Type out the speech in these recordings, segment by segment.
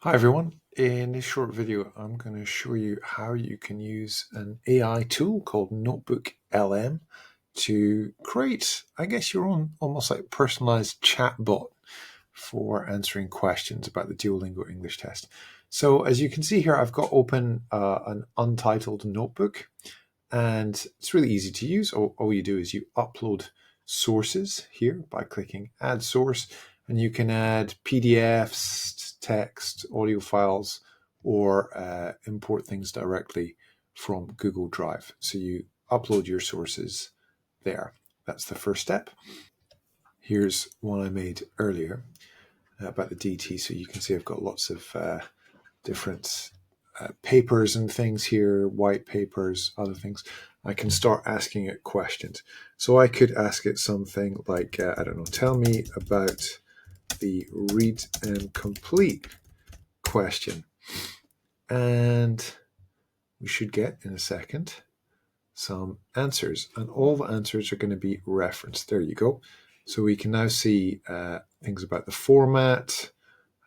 Hi everyone, in this short video I'm going to show you how you can use an AI tool called Notebook LM to create, I guess, your own almost like personalized chatbot for answering questions about the Duolingo English test. So as you can see here, I've got open an untitled notebook, and it's really easy to use. All you do is you upload sources here by clicking add source, and you can add PDFs, text, audio files, or import things directly from Google Drive. So you upload your sources there. That's the first step. Here's one I made earlier about the DET. So you can see I've got lots of different papers and things here, white papers, other things. I can start asking it questions. So I could ask it something like, I don't know, tell me about the read and complete question. And we should get in a second some answers, and all the answers are going to be referenced. There you go. So we can now see things about the format,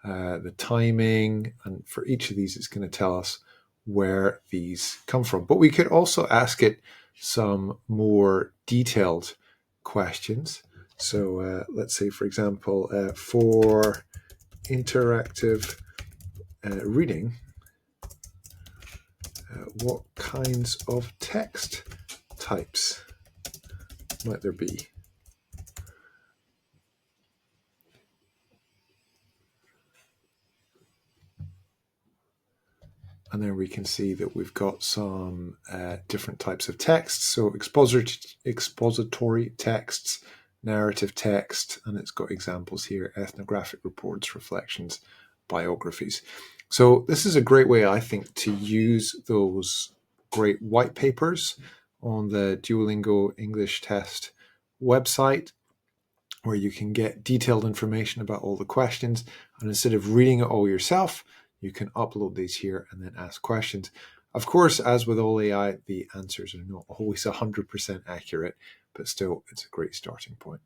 the timing, and for each of these it's going to tell us where these come from. But we could also ask it some more detailed questions. So let's say, for example, for interactive reading, what kinds of text types might there be? And then we can see that we've got some different types of texts. So expository texts, narrative text, and it's got examples here: ethnographic reports, reflections, biographies. So this is a great way, I think, to use those great white papers on the Duolingo English Test website, where you can get detailed information about all the questions. And instead of reading it all yourself, you can upload these here and then ask questions. Of course, as with all AI, the answers are not always 100% accurate, but still, it's a great starting point.